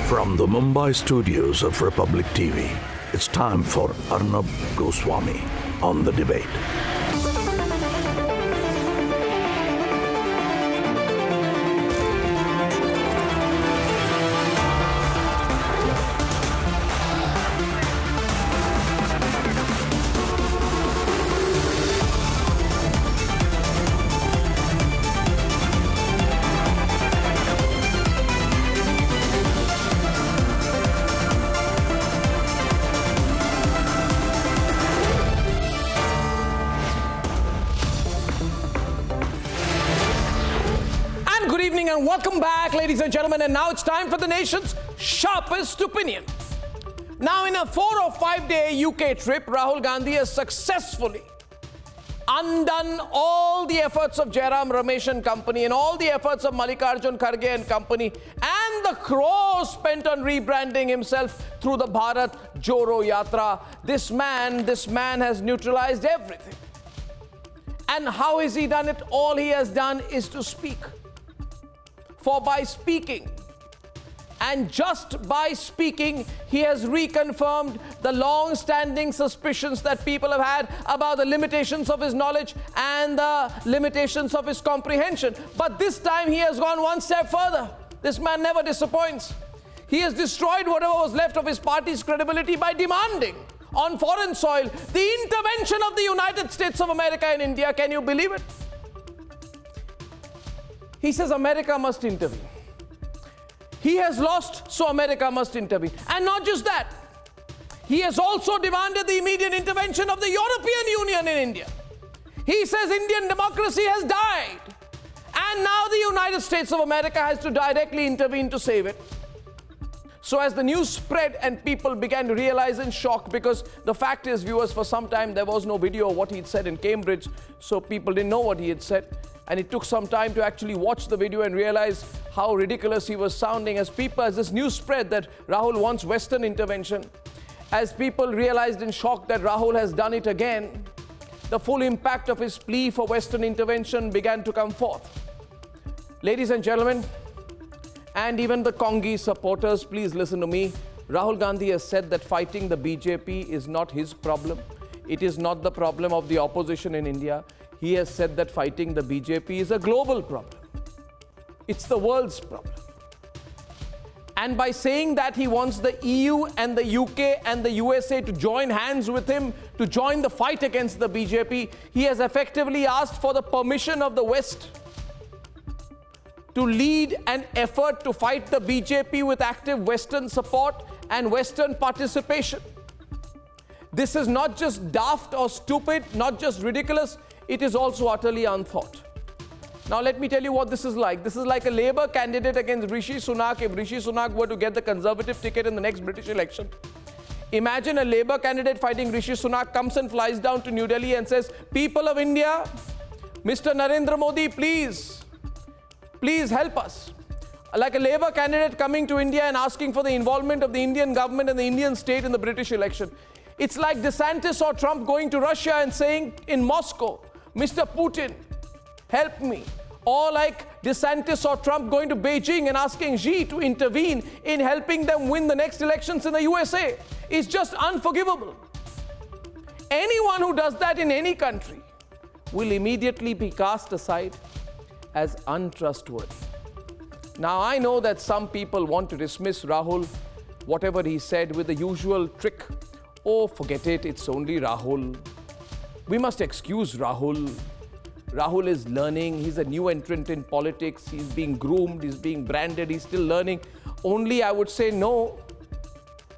From the Mumbai studios of Republic TV, it's time for Arnab Goswami on The Debate. And welcome back, ladies and gentlemen. And now it's time for the nation's sharpest opinion. Now, in a 4 or 5 day UK trip, Rahul Gandhi has successfully undone all the efforts of Jairam Ramesh and company and all the efforts of Mallikarjun Kharge and company and the crores spent on rebranding himself through the Bharat Joro Yatra. This man has neutralized everything. And how has he done it? All he has done is to speak. For by speaking, and just by speaking, he has reconfirmed the long-standing suspicions that people have had about the limitations of his knowledge and the limitations of his comprehension. But this time he has gone one step further. This man never disappoints. He has destroyed whatever was left of his party's credibility by demanding on foreign soil the intervention of the United States of America in India. Can you believe it? He says America must intervene. He has lost, so America must intervene. And not just that, he has also demanded the immediate intervention of the European Union in India. He says Indian democracy has died. And now the United States of America has to directly intervene to save it. So as the news spread and people began to realize in shock, because the fact is, viewers, for some time there was no video of what he'd said in Cambridge, so people didn't know what he had said. And it took some time to actually watch the video and realize how ridiculous he was sounding. As this news spread that Rahul wants Western intervention, as people realized in shock that Rahul has done it again, the full impact of his plea for Western intervention began to come forth. Ladies and gentlemen, and even the Congi supporters, please listen to me. Rahul Gandhi has said that fighting the BJP is not his problem. It is not the problem of the opposition in India. He has said that fighting the BJP is a global problem. It's the world's problem. And by saying that he wants the EU and the UK and the USA to join hands with him to join the fight against the BJP, he has effectively asked for the permission of the West to lead an effort to fight the BJP with active Western support and Western participation. This is not just daft or stupid, not just ridiculous, it is also utterly unthought. Now let me tell you what this is like. This is like a Labour candidate against Rishi Sunak if Rishi Sunak were to get the Conservative ticket in the next British election. Imagine a Labour candidate fighting Rishi Sunak comes and flies down to New Delhi and says, "People of India, Mr. Narendra Modi, please help us." Like a Labour candidate coming to India and asking for the involvement of the Indian government and the Indian state in the British election. It's like DeSantis or Trump going to Russia and saying in Moscow, "Mr. Putin, help me." Or like DeSantis or Trump going to Beijing and asking Xi to intervene in helping them win the next elections in the USA. It's just unforgivable. Anyone who does that in any country will immediately be cast aside as untrustworthy. Now, I know that some people want to dismiss Rahul, whatever he said, with the usual trick. Oh, forget it, it's only Rahul. We must excuse Rahul. Rahul is learning, he's a new entrant in politics, he's being groomed, he's being branded, he's still learning. Only I would say no,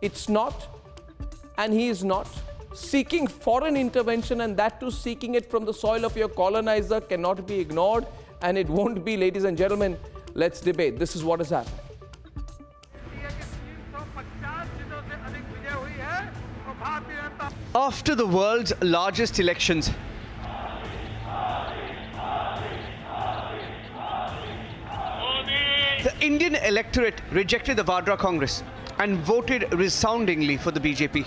it's not, and he is not. Seeking foreign intervention, and that too seeking it from the soil of your colonizer, cannot be ignored, and it won't be. Ladies and gentlemen, let's debate. This is what has happened. After the world's largest elections, the Indian electorate rejected the Vadra Congress and voted resoundingly for the BJP.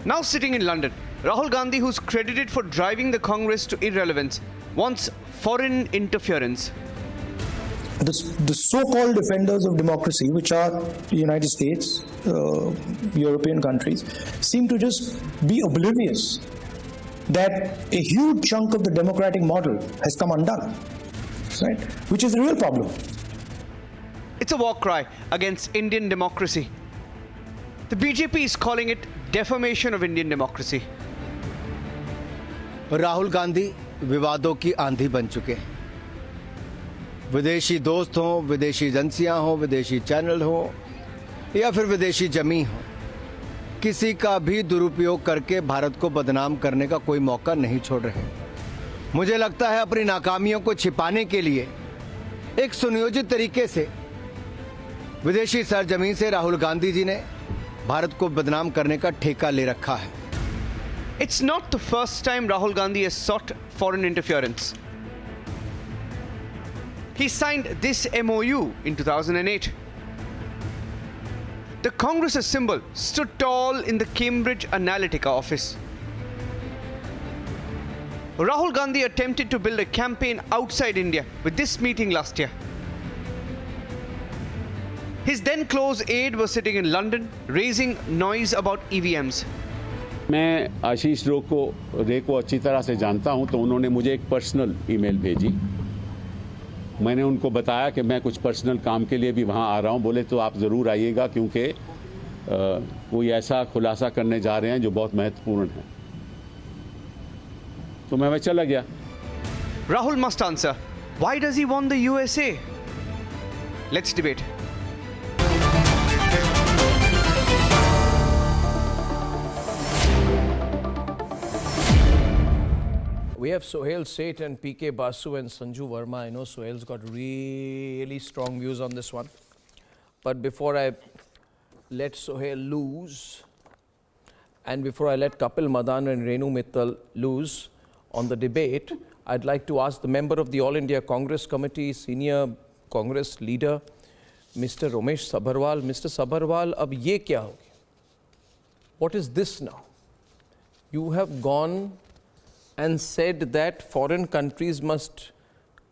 Now sitting in London, Rahul Gandhi, who's credited for driving the Congress to irrelevance, wants foreign interference. the so-called defenders of democracy, which are the United States, European countries, seem to just be oblivious that a huge chunk of the democratic model has come undone, right? Which is a real problem. It's a war cry against Indian democracy. The BJP is calling it defamation of Indian democracy. Rahul Gandhi विवादों की आंधी बन चुके हैं। विदेशी दोस्त हों, विदेशी एजेंसियां हों, विदेशी चैनल हों या फिर विदेशी जमी हो, किसी का भी दुरुपयोग करके भारत को बदनाम करने का कोई मौका नहीं छोड़ रहे। मुझे लगता है अपनी नाकामियों को छिपाने के लिए एक सुनियोजित तरीके से विदेशी सरजमीन से राहुल गांधी जी ने भारत को बदनाम करने का ठेका ले रखा है। It's not the first time Rahul Gandhi has sought foreign interference. He signed this MOU in 2008. The Congress's symbol stood tall in the Cambridge Analytica office. Rahul Gandhi attempted to build a campaign outside India with this meeting last year. His then close aide was sitting in London, raising noise about EVMs. मैं आशीष रे को अच्छी तरह से जानता हूं, तो उन्होंने मुझे एक पर्सनल ईमेल भेजी। मैंने उनको बताया कि मैं कुछ पर्सनल काम के लिए भी वहां आ रहा हूं। बोले तो आप ज़रूर आइएगा, क्योंकि कोई ऐसा खुलासा करने जा रहे हैं जो बहुत महत्वपूर्ण है। तो मैं चला गया। Rahul must answer. Why does he want the USA? Let's debate. We have Sohail Seth and PK Basu and Sanju Verma. I know Sohail's got really strong views on this one. But before I let Sohail lose, and before I let Kapil Madan and Renu Mittal lose on the debate, I'd like to ask the member of the All India Congress Committee, senior Congress leader, Mr. Romesh Sabharwal. Mr. Sabharwal, ab ye kya ho gaya? What is this now? You have gone and said that foreign countries must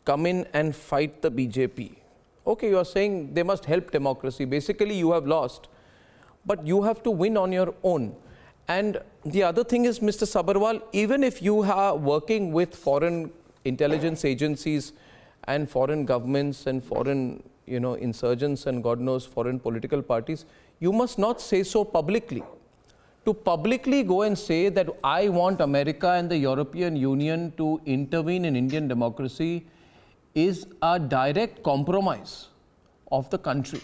come in and fight the BJP. Okay, you are saying they must help democracy. Basically, you have lost, but you have to win on your own. And the other thing is, Mr. Sabharwal, even if you are working with foreign intelligence agencies and foreign governments and foreign, insurgents and God knows foreign political parties, you must not say so publicly. To publicly go and say that I want America and the European Union to intervene in Indian democracy is a direct compromise of the country.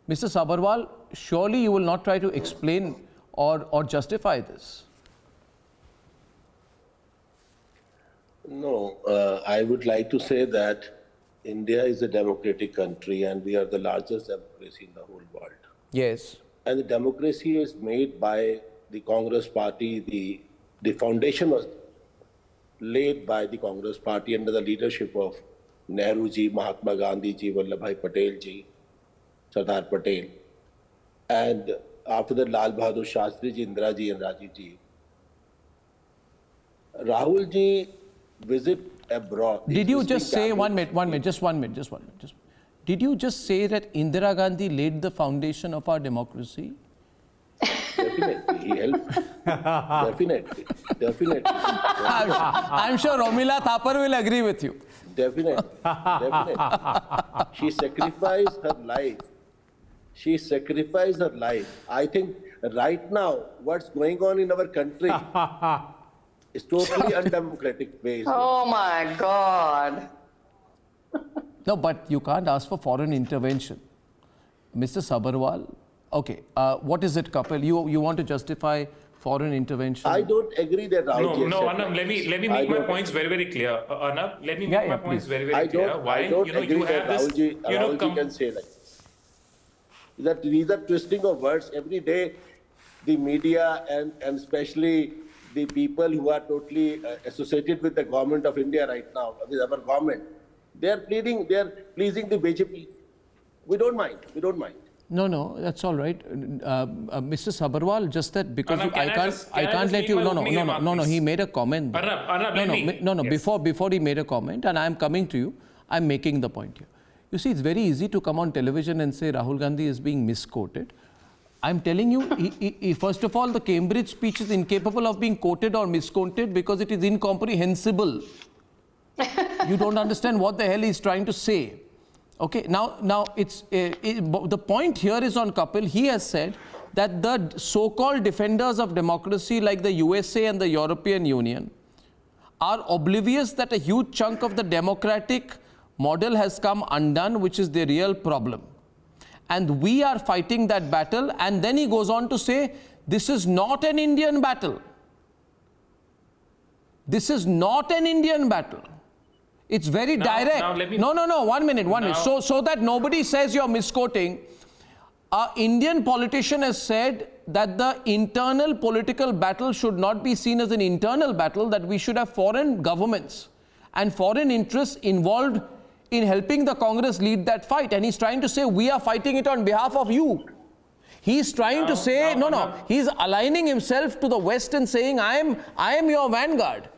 Mr. Sabharwal, surely you will not try to explain or justify this. No, I would like to say that India is a democratic country and we are the largest democracy in the whole world. Yes. And the democracy is made by the Congress party. The foundation was laid by the Congress party under the leadership of Nehru ji, Mahatma Gandhi ji, Vallabhbhai Patel ji, Sardar Patel. And after that, Lal Bahadur Shastri ji, Indira ji and Rajiv ji. Rahul ji visit abroad. Did you just say, one minute, just one minute. Did you just say that Indira Gandhi laid the foundation of our democracy? Definitely, he helped. Definitely. I'm sure Romila Thapar will agree with you. Definitely. She sacrificed her life. I think right now, what's going on in our country is totally undemocratic ways. Oh my God. No, but you can't ask for foreign intervention. Mr. Sabharwal, okay, what is it, Kapil? You want to justify foreign intervention? I don't agree that Rahul No, Arnab, let me make my points very, very clear. Arnab, let me make my points very, very clear. I don't agree that Rahul ji can say like this. These are twisting of words. Every day, the media and especially the people who are totally associated with the government of India right now, with our government, they are pleasing the BJP. We don't mind. No, that's all right. Mr. Sabharwal, just that because Arnab, I can't let you. No. He made a comment. Arnab, Before he made a comment, and I am coming to you. I'm making the point here. You see, it's very easy to come on television and say Rahul Gandhi is being misquoted. I'm telling you, first of all, the Cambridge speech is incapable of being quoted or misquoted because it is incomprehensible. You don't understand what the hell he's trying to say. Okay, now it's the point here is on Kapil. He has said that the so-called defenders of democracy like the USA and the European Union are oblivious that a huge chunk of the democratic model has come undone, which is the real problem. And we are fighting that battle. And then he goes on to say, this is not an Indian battle. This is not an Indian battle. It's very direct. No, 1 minute. So that nobody says you're misquoting, an Indian politician has said that the internal political battle should not be seen as an internal battle, that we should have foreign governments and foreign interests involved in helping the Congress lead that fight. And he's trying to say, we are fighting it on behalf of you. He's trying to say, he's aligning himself to the West and saying, I am your vanguard.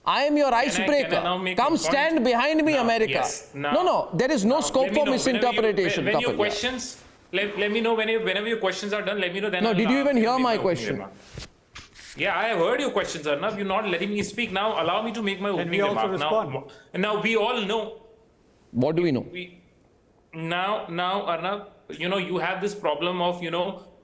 I am your icebreaker. Come stand behind me, America. Yes, There is no scope for misinterpretation. When your questions, let me know whenever your questions are done, let me know. Then did you even hear my question? Yeah, I have heard your questions, Arnab. You're not letting me speak. Now allow me to make my opening remark. Now we all know. What do we know? Now, Arnab, you have this problem of,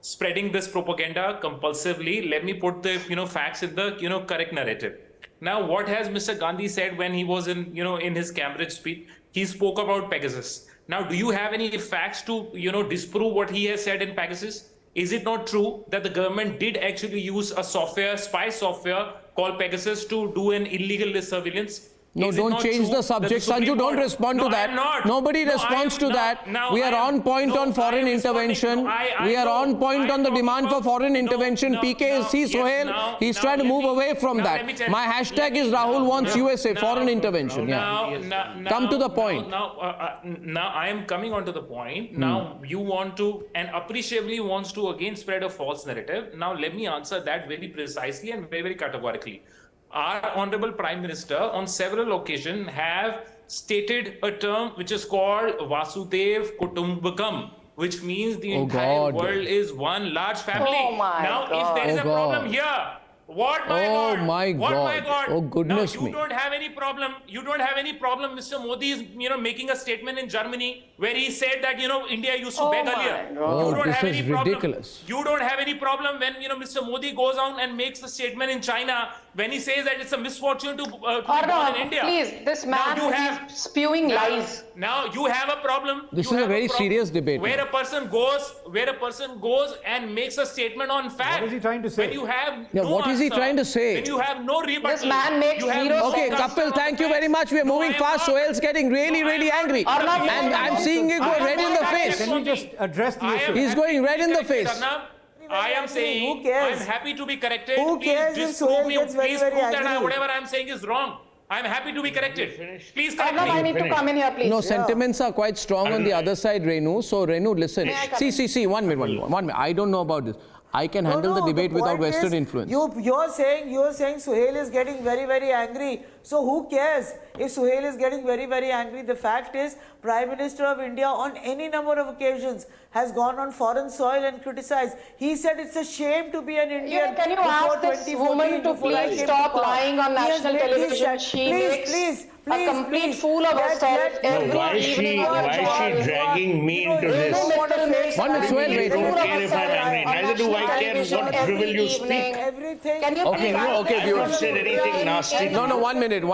spreading this propaganda compulsively. Let me put the, facts in the, correct narrative. Now, what has Mr. Gandhi said when he was in, in his Cambridge speech? He spoke about Pegasus. Now, do you have any facts to, disprove what he has said in Pegasus? Is it not true that the government did actually use a spy software called Pegasus to do an illegal surveillance? No, don't change the subject. Sanju, don't respond to that. Nobody responds to that. We are on point on foreign intervention. We are on point on the demand for foreign intervention. PK, see Sohail, he's trying to move away from that. My hashtag is Rahul wants USA, foreign intervention. Come to the point. Now I am coming on to the point. Now you want to, and appreciably wants to again spread a false narrative. Now let me answer that very precisely and very, very categorically. Our Honorable Prime Minister on several occasions have stated a term which is called Vasudev Kutumbakam, which means the entire world is one large family. If there is a problem here, what my God? Oh goodness me! You don't have any problem. You don't have any problem. Mr. Modi is, making a statement in Germany where he said that India used to beg earlier. You don't have any problem. Ridiculous. You don't have any problem when Mr. Modi goes on and makes a statement in China when he says that it's a misfortune to be born in India. Please, this man is spewing lies. Now you have a problem. This is a very serious debate. Where a person goes and makes a statement on fact. What is he trying to say? When you have what is he trying to say? When you have no rebuttal. This man makes zero Okay, Kapil, thank you very much. We are moving fast. Sohail's getting really angry. And I'm seeing you go red in the face. Can you just address the issue? He's going red in the face. I am saying, I'm happy to be corrected. Who cares if Sohail gets very angry? Whatever I'm saying is wrong. I'm happy to be corrected. Please correct me. I need to come in here, please. No, sentiments are quite strong on the other side, Renu. So, Renu, listen. See, 1 minute. I don't know about this. I can handle the debate without Western influence. You're saying Sohail is getting very angry. So who cares if Sohail is getting very angry? The fact is, Prime Minister of India on any number of occasions has gone on foreign soil and criticized. He said it's a shame to be an Indian. Can you ask this woman to please stop lying on national television? She makes a complete fool of herself every evening. Why is she dragging me into this? I don't care if I'm angry. Neither do I care what drivel you speak. Okay, viewers. I haven't said anything nasty. No, 1 minute. Okay,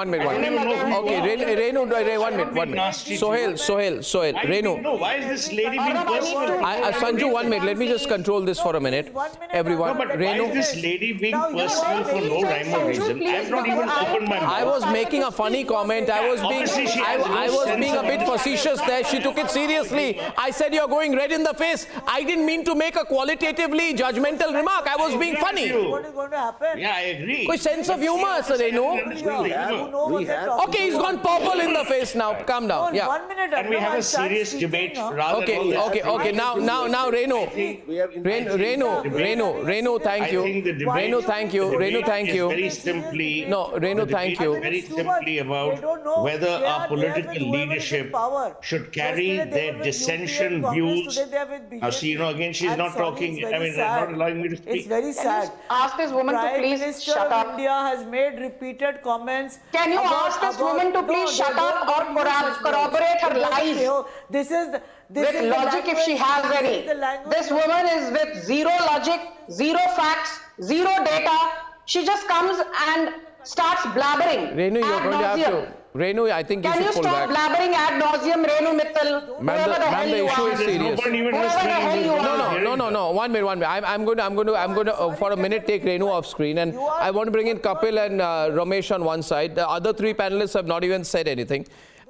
Renu, 1 minute. Sohail, Renu. No, why is this lady being personal? Sanju, 1 minute. Let me just control this for a minute. Everyone, but Renu. why is this lady being personal for no rhyme or reason? I have not even opened my mouth. I was making a funny comment. I was being a bit facetious there. She took it seriously. I said you're going red in the face. I didn't mean to make a qualitatively judgmental remark. I was being funny. What is going to happen? Yeah, I agree. Koi sense of humor, sir, Okay, he's gone purple in the face now. Calm down. Yeah. 1 minute. And we have a serious debate rather Okay. Now, Renu, thank you. Renu, thank you. Very simply. No, Renu, thank you. Very simply about don't know. whether They our are political with whoever is in leadership power. should carry Yesterday they their were with dissension UPA and Congress, views. today they are with Now, see, BJP. again, she's I'm not sorry, talking, it's very not sad. allowing me to speak. It's very sad. Ask this woman to Prime please Minister shut of up. India has made repeated comments. Can you ask this woman to please shut up or corroborate her lies? This is With logic if she has any. This woman is with zero logic, zero facts, zero data. She just comes and starts blabbering. Renu, you're ad going to have nauseam. to. Renu, I think you Can should you pull stop back. blabbering ad nauseum, Renu Mittal? Ma'am, Whoever the you issue are. is serious. Whoever the hell you are. No. One minute. I'm going to for a minute take Renu off screen, and I want to bring in Kapil and Ramesh on one side. The other three panelists have not even said anything.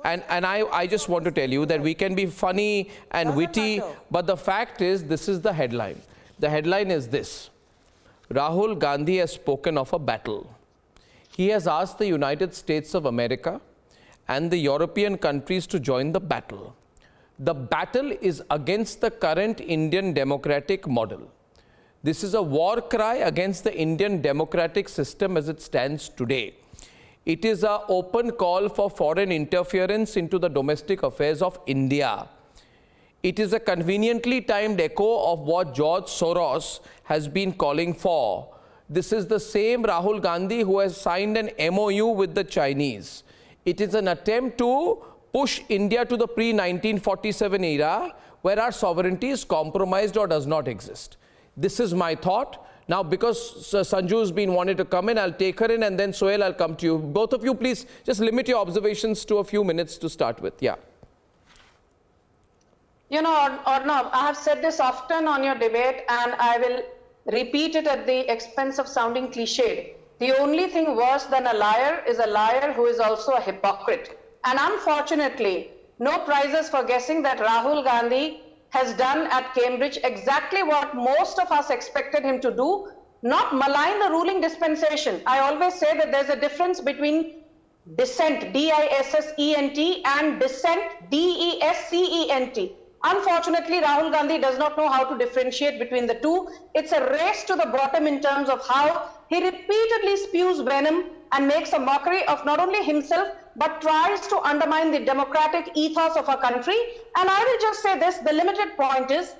And I just want to tell you that we can be funny and witty, but the fact is, this is the headline. The headline is this: Rahul Gandhi has spoken of a battle. He has asked the United States of America and the European countries to join the battle. The battle is against the current Indian democratic model. This is a war cry against the Indian democratic system as it stands today. It is an open call for foreign interference into the domestic affairs of India. It is a conveniently timed echo of what George Soros has been calling for. This is the same Rahul Gandhi who has signed an MOU with the Chinese. It is an attempt to push India to the pre-1947 era where our sovereignty is compromised or does not exist. This is my thought. Now, because Sanju has been wanted to come in, I'll take her in, and then Sohail, I'll come to you. Both of you, please, just limit your observations to a few minutes to start with. Yeah. You know, Arnab, I have said this often on your debate, and I will repeat it at the expense of sounding cliched. The only thing worse than a liar is a liar who is also a hypocrite. And unfortunately, no prizes for guessing that Rahul Gandhi has done at Cambridge exactly what most of us expected him to do, not malign the ruling dispensation. I always say that there's a difference between dissent, D-I-S-S-E-N-T, and dissent, D-E-S-C-E-N-T. Unfortunately, Rahul Gandhi does not know how to differentiate between the two. It's a race to the bottom in terms of how he repeatedly spews venom and makes a mockery of not only himself, but tries to undermine the democratic ethos of our country. And I will just say this, the limited point is,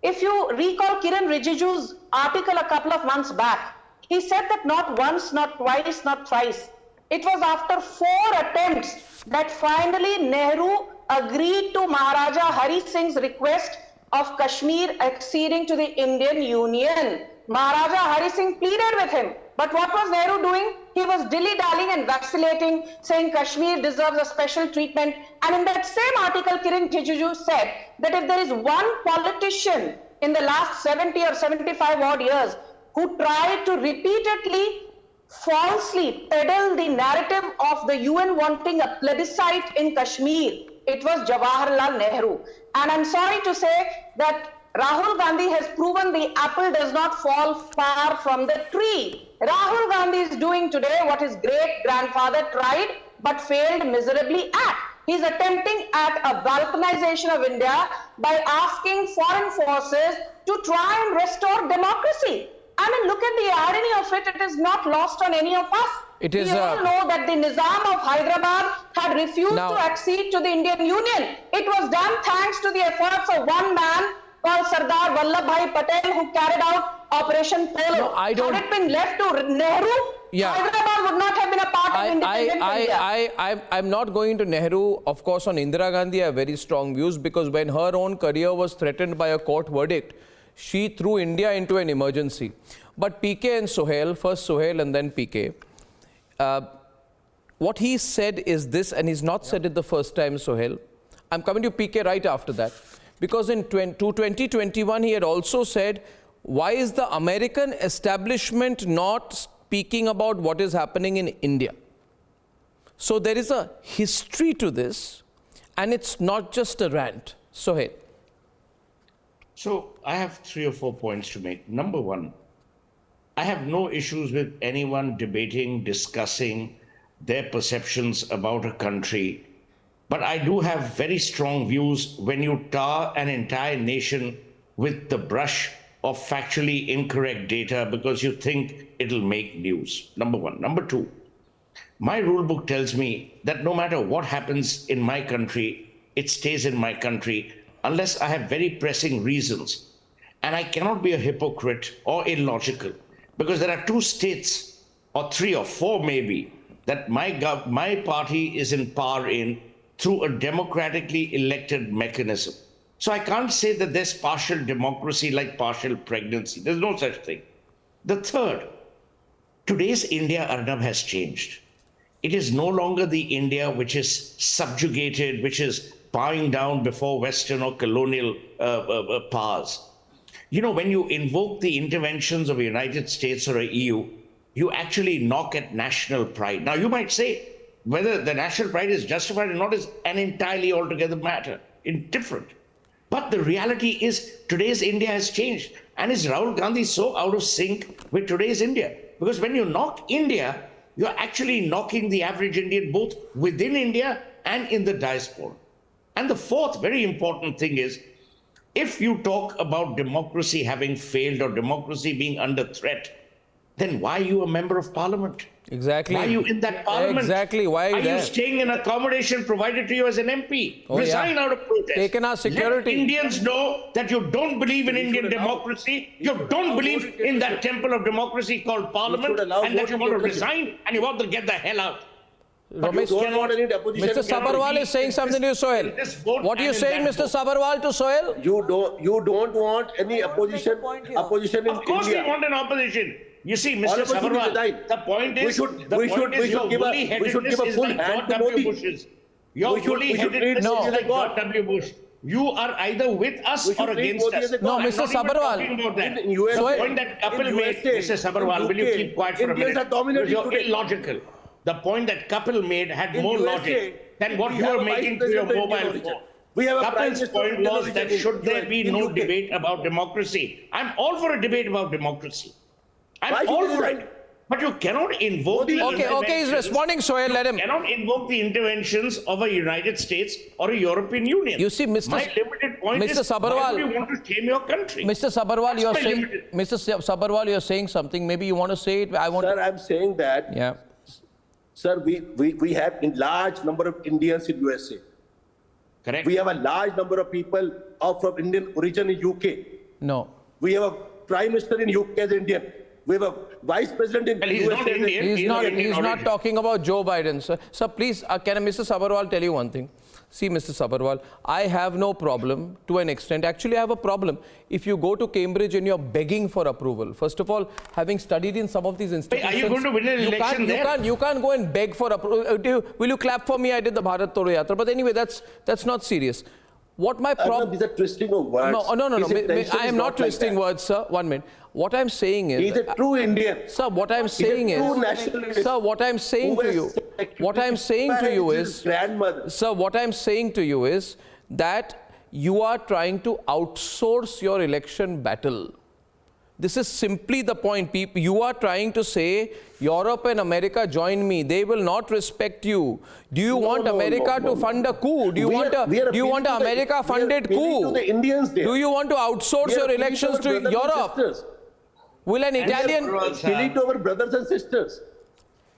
if you recall Kiran Rijiju's article a couple of months back, he said that not once, not twice, not thrice. It was after 4 attempts that finally Nehru agreed to Maharaja Hari Singh's request of Kashmir acceding to the Indian Union. Maharaja Hari Singh pleaded with him. But what was Nehru doing? He was dilly-dallying and vacillating, saying Kashmir deserves a special treatment. And in that same article, Kiran Rijiju said that if there is one politician in the last 70 or 75 odd years who tried to repeatedly falsely peddle the narrative of the UN wanting a plebiscite in Kashmir, it was Jawaharlal Nehru. And I'm sorry to say that Rahul Gandhi has proven the apple does not fall far from the tree. Rahul Gandhi is doing today what his great-grandfather tried but failed miserably at. He's attempting at a balkanization of India by asking foreign forces to try and restore democracy. I mean, look at the irony of it. It is not lost on any of us. We all know that the Nizam of Hyderabad had refused to accede to the Indian Union. It was done thanks to the efforts of one man called Sardar Vallabhbhai Patel, who carried out Operation Polo. Had it been left to Nehru, Hyderabad would not have been a part of independent India. I'm not going to Nehru. Of course, on Indira Gandhi, I have very strong views, because when her own career was threatened by a court verdict, she threw India into an emergency. But PK and Sohail, first Sohail and then PK, what he said is this, and he's not said it the first time, Sohail. I'm coming to PK right after that. Because in 2021, he had also said, why is the American establishment not speaking about what is happening in India? So there is a history to this, and it's not just a rant. Sohail. So I have 3 or 4 points to make. Number one, I have no issues with anyone debating, discussing their perceptions about a country. But I do have very strong views when you tar an entire nation with the brush of factually incorrect data because you think it'll make news. Number one. Number two, My rule book tells me that no matter what happens in my country, it stays in my country unless I have very pressing reasons. And I cannot be a hypocrite or illogical because there are 2 states or 3 or 4 maybe that my party is in power in through a democratically elected mechanism. So I can't say that there's partial democracy like partial pregnancy. There's no such thing. The third, today's India, Arnab, has changed. It is no longer the India which is subjugated, which is bowing down before Western or colonial powers. You know, when you invoke the interventions of the United States or a EU, you actually knock at national pride. Now, you might say whether the national pride is justified or not is an entirely altogether matter, indifferent. But the reality is today's India has changed. And is Rahul Gandhi so out of sync with today's India? Because when you knock India, you're actually knocking the average Indian both within India and in the diaspora. And the fourth very important thing is, if you talk about democracy having failed or democracy being under threat, then why are you a member of parliament? Exactly. Why are you in that parliament? Exactly. Why are you staying in accommodation provided to you as an MP? Resign out of protest. Taken our security. Let Indians know that you don't believe in Indian democracy. You don't believe in that temple of democracy called parliament, and that you want to resign and you want to get the hell out. Ramesh, Mr. Sabharwal is saying something to you, Sohail. What are you saying, Mr. Sabharwal, to Sohail? You don't want any opposition in India. Of course we want an opposition. You see, Mr. Sabharwal, the point is, your woolly-headedness is like George W. Bush's. Your woolly-headedness is like George W. Bush. You are either with us or against us. No, Mr. Sabharwal. The point that Kapil made, Mr. Sabharwal, will you keep quiet for a minute? Because you're illogical. The point that Kapil made had more logic than what you are making through your mobile phone. Kapil's point was that should there be no debate about democracy? I'm all for a debate about democracy. I'm all for it. But you cannot invoke the Okay, he's responding, Sohail, let him. You cannot invoke the interventions of a United States or a European Union. You see, my limited point is, Sabharwal, why do you want to shame your country? Mr. Sabharwal, you're saying something. Maybe you want to say it. Sir, I'm saying that. Yeah. Sir, we have a large number of Indians in USA. Correct. We have a large number of people of Indian origin in UK. No. We have a Prime Minister in UK as Indian. We have a Vice President in he's USA. Not Indian. He's not talking about Joe Biden. Sir, please, can Mr. Sabharwal tell you one thing? See, Mr. Sabharwal, I have no problem to an extent. Actually, I have a problem. If you go to Cambridge and you're begging for approval, first of all, having studied in some of these institutions... Are you going to win an election there? You can't go and beg for approval. Will you clap for me? I did the Bharat Todo Yatra. But anyway, that's not serious. What my problem... These are twisting of words. No. I am not twisting words, sir. 1 minute. What I'm saying is... He's a true Indian. Sir, what I'm saying is... Sir, what I'm saying to you... What I'm saying to you is... Sir, what I'm saying to you is that you are trying to outsource your election battle. This is simply the point. You are trying to say, Europe and America join me. They will not respect you. Do you want America to fund a coup? Do you want an America-funded coup? Do you want to outsource your elections to Europe? Will an Italian... Killing to our brothers and sisters.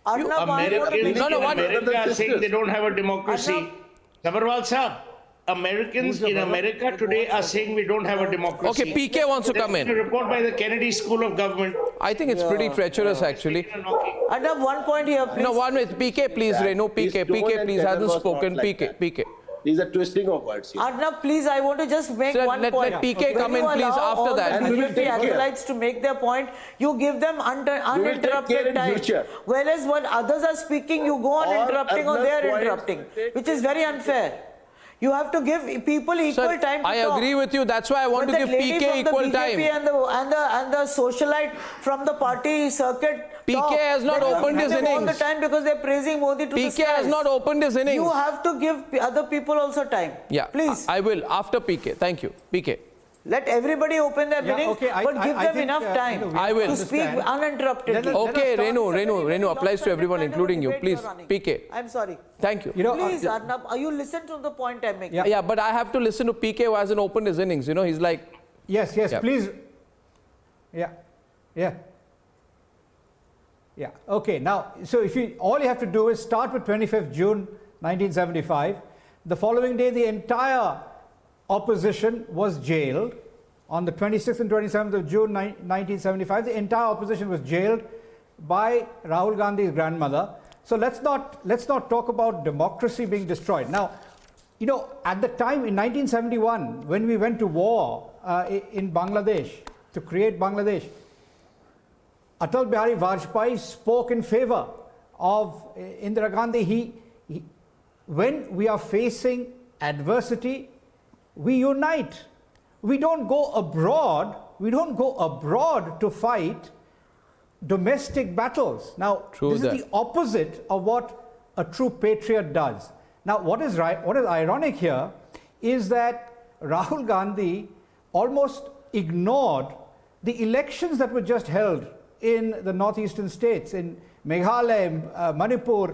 Americans in America are saying they don't have a democracy. Sabharwal Sahab, Americans in America today are saying we don't have a democracy. Okay, PK wants to come in. A report by the Kennedy School of Government. I think it's pretty treacherous, actually. I have 1 point here, please. No, 1 minute. PK, please, Renu. PK, please, hasn't spoken. PK. These are twisting of words here. Arnab, please, I want to just make Sir, 1 let point. PK come in, please, after that. When you allow all the BJP acolytes to make their point, you give them uninterrupted time. Whereas when others are speaking, you go on interrupting or they are interrupting, which is very unfair. You have to give people equal time to talk. I agree with you. That's why I want to give PK equal time. And the socialite from the party circuit. PK has not opened his innings. All the time because they're praising Modi to the PK has not opened his innings. You have to give other people also time. Yeah, please. I will after PK. Thank you, PK. Let everybody open their innings, but give them enough time to speak uninterrupted. Okay, Renu applies to everyone, including you. Please, PK. I'm sorry. Thank you. Please, Arnab, you listen to the point I'm making. Yeah, but I have to listen to PK who hasn't opened his innings. You know, he's like... Yes, please. Yeah. Yeah. Okay. Now, so all you have to do is start with 25th June 1975. The following day, the entire opposition was jailed. On the 26th and 27th of June 1975, the entire opposition was jailed by Rahul Gandhi's grandmother. So let's not talk about democracy being destroyed. Now, you know, at the time in 1971, when we went to war in Bangladesh to create Bangladesh, Atal Bihari Vajpayee spoke in favor of Indira Gandhi. When we are facing adversity, we unite. We don't go abroad. We don't go abroad to fight domestic battles. Now, this is the opposite of what a true patriot does. Now, what is ironic here is that Rahul Gandhi almost ignored the elections that were just held in the northeastern states, in Meghalaya, Manipur,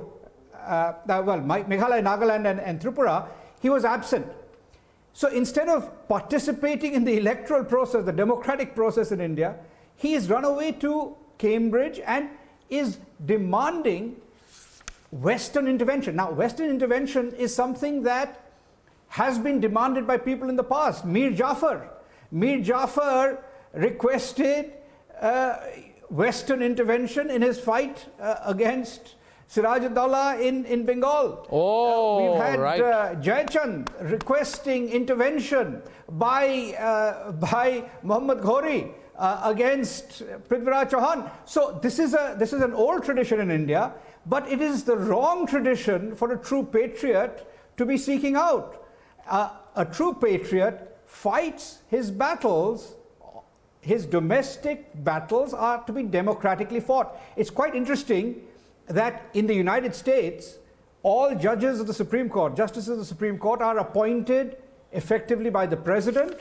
Meghalaya, Nagaland and Tripura. He was absent. So instead of participating in the electoral process, the democratic process in India, he has run away to Cambridge and is demanding Western intervention. Now, Western intervention is something that has been demanded by people in the past. Mir Jafar requested Western intervention in his fight against Siraj-ud-Dawla in Bengal. We've had Jayachand requesting intervention by Muhammad Ghori against Prithviraj Chauhan. So this is an old tradition in India, but it is the wrong tradition for a true patriot to be seeking out. A true patriot fights his battles. His domestic battles are to be democratically fought. It's quite interesting that in the United States, all judges of the Supreme Court, justices of the Supreme Court, are appointed effectively by the president.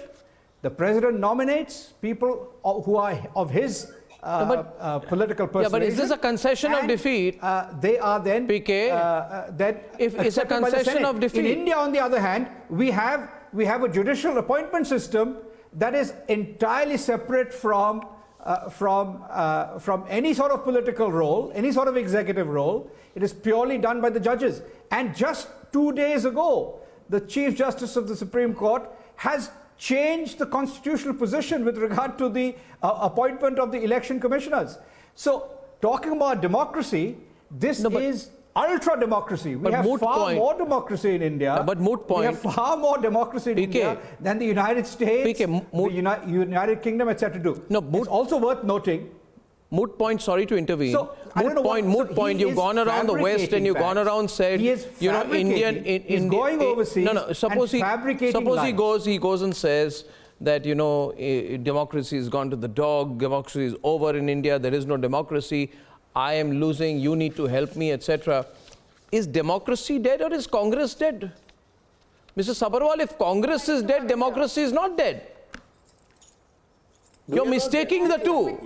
The president nominates people who are of his political persuasion. Yeah, but is this a concession of defeat? They are then if it's a concession of defeat. In India, on the other hand, we have a judicial appointment system that is entirely separate from any sort of political role, any sort of executive role. It is purely done by the judges. And just 2 days ago, the Chief Justice of the Supreme Court has changed the constitutional position with regard to the appointment of the election commissioners. So, talking about democracy, this is ultra democracy. We have far more democracy in India. But moot point. We have far more democracy in India than the United States, the United Kingdom, etc. do. It's also worth noting. Moot point, sorry to intervene. So, moot point, you've gone around the West and you've gone around said, you know, He's going overseas. Suppose he goes and says that, you know, democracy has gone to the dog, democracy is over in India, there is no democracy, I am losing, you need to help me, etc. Is democracy dead or is Congress dead? Mr. Sabharwal, if Congress is dead, democracy is not dead. You're mistaking the two.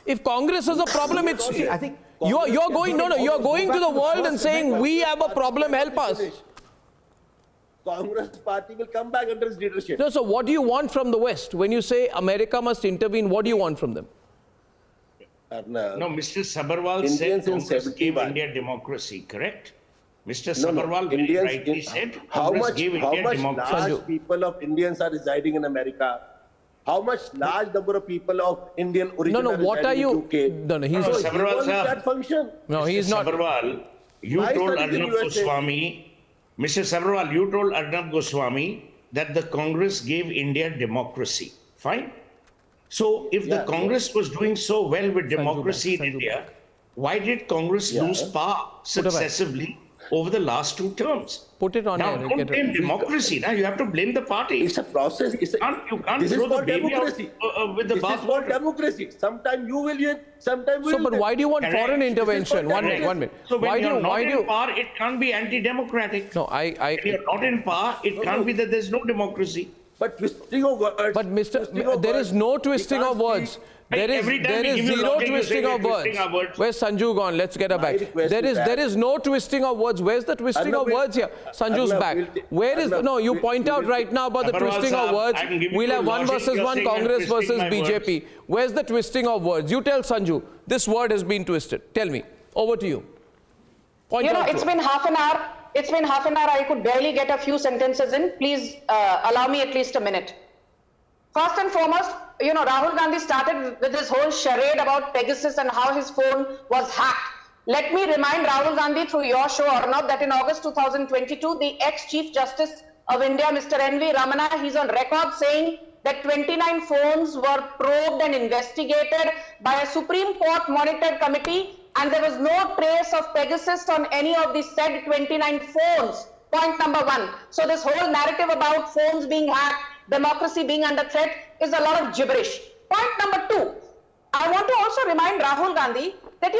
If Congress has a problem, it's you're going to the world and saying we have a problem, help us. Congress party will come back under his leadership. No, so what do you want from the West? When you say America must intervene, what do you want from them? No, Mr. Sabharwal said Congress gave India democracy, correct? Mr. Sabharwal very rightly said Congress gave India democracy. Large people of Indians are residing in America? How much large number of people of Indian origin are residing in UK? He's Sabharwal, that function. No, he's not. Sabharwal, you told Arnab Goswami, Mr. Sabharwal, you told Arnab Goswami that the Congress gave India democracy. Fine. So if the Congress was doing so well with democracy in India, why did Congress lose power successively over the last 2 terms? Put it on now, air. Don't blame democracy. Now you have to blame the party. It's a process. You can't throw the baby out with the bathwater. This is called democracy. Sometimes you will win, sometimes we will but why do you want foreign intervention? One minute. So when you're not in power, it can't be anti-democratic. No, If you're not in power, it can't be that there's no democracy. But twisting of words. But there is no twisting of words. There is zero twisting of words. Where's Sanju gone? Let's get her back. There is no twisting of words. Where's the twisting of words here? Sanju's back. Where is no? You point out right now about the twisting of words. We'll have 1 versus 1, Congress versus BJP. Where's the twisting of words? You tell Sanju. This word has been twisted. Tell me. Over to you. Point out. It's been half an hour. It's been half an hour. I could barely get a few sentences in. Please allow me at least a minute. First and foremost, Rahul Gandhi started with this whole charade about Pegasus and how his phone was hacked. Let me remind Rahul Gandhi through your show, Arnab, that in August 2022, the ex-Chief Justice of India, Mr. N.V. Ramana, he's on record saying that 29 phones were probed and investigated by a Supreme Court monitored committee, and there was no trace of Pegasus on any of the said 29 phones. Point number 1. So this whole narrative about phones being hacked, democracy being under threat is a lot of gibberish. Point number 2. I want to also remind Rahul Gandhi that,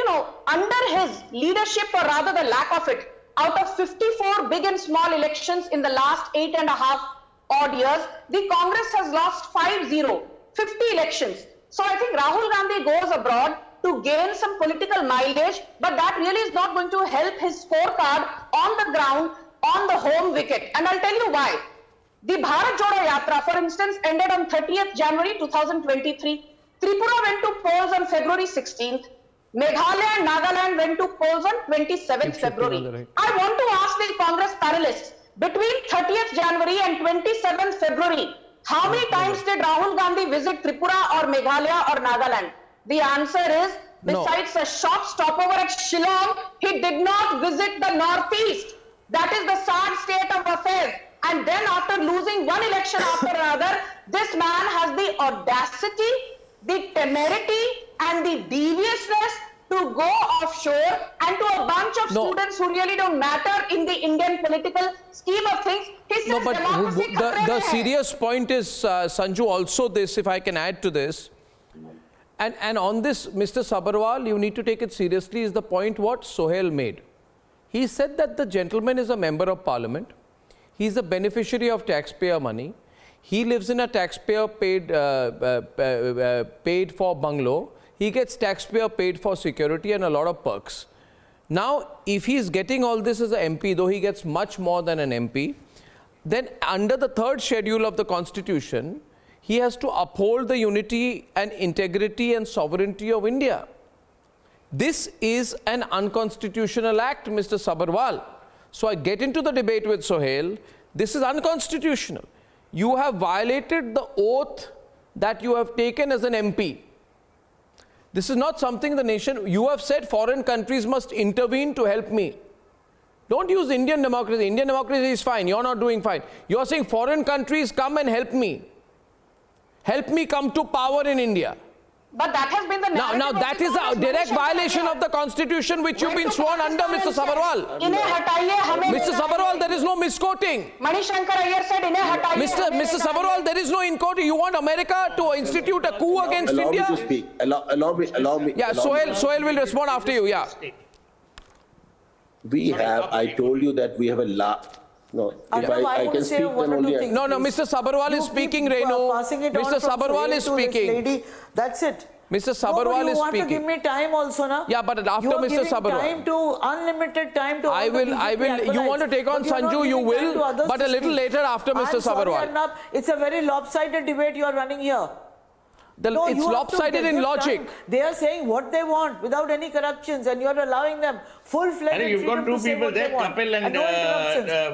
under his leadership, or rather the lack of it, out of 54 big and small elections in the last 8.5 odd years, the Congress has lost 5-0, 50 elections. So I think Rahul Gandhi goes abroad to gain some political mileage, but that really is not going to help his scorecard on the ground, on the home wicket. And I'll tell you why. The Bharat Jodo Yatra, for instance, ended on 30th January 2023. Tripura went to polls on February 16th. Meghalaya and Nagaland went to polls on 27th February. I want to ask the Congress panelists, between 30th January and 27th February, how many times did Rahul Gandhi visit Tripura or Meghalaya or Nagaland? The answer is, besides a short stopover at Shillong, he did not visit the Northeast. That is the sad state of affairs. And then after losing one election after another, this man has the audacity, the temerity and the deviousness to go offshore and to a bunch of students who really don't matter in the Indian political scheme of things. He says the serious point is, Sanju, also this, if I can add to this, and on this, Mr. Sabharwal, you need to take it seriously, is the point what Sohail made. He said that the gentleman is a member of parliament. He's a beneficiary of taxpayer money. He lives in a taxpayer paid for bungalow. He gets taxpayer paid for security and a lot of perks. Now, if he's getting all this as an MP, though he gets much more than an MP, then under the 3rd schedule of the Constitution, he has to uphold the unity and integrity and sovereignty of India. This is an unconstitutional act, Mr. Sabharwal. So I get into the debate with Sohail. This is unconstitutional. You have violated the oath that you have taken as an MP. This is not something the nation, you have said foreign countries must intervene to help me. Don't use Indian democracy. Indian democracy is fine. You're not doing fine. You're saying foreign countries come and help me. Help me come to power in India. But that has been the narrative. Now that is a direct violation of the Constitution which you've been sworn under, Mr. Sabharwal. Mr. Sabharwal, there is no misquoting. Mr. Sabharwal, there is no inquoting. You want America to institute a coup against India? Allow me to speak. Allow me. Yeah, Sohail will respond after you. Yeah. We have. I told you that we have a No, if I can speak, then only No, Mr. Sabharwal is speaking, Renu. Mr. Sabharwal is speaking. Lady. That's it. Mr. Sabharwal is speaking. You want to give me time also, na? Yeah, but after Mr. Sabharwal. Time to, unlimited time to I will, you want to take on Sanju, you will, but a little later after Mr. Sabharwal. Arnab, it's a very lopsided debate you are running here. It's lopsided in logic. Time. They are saying what they want without any corruptions, and you are allowing them full-fledged. And you've got two people there, Kapil and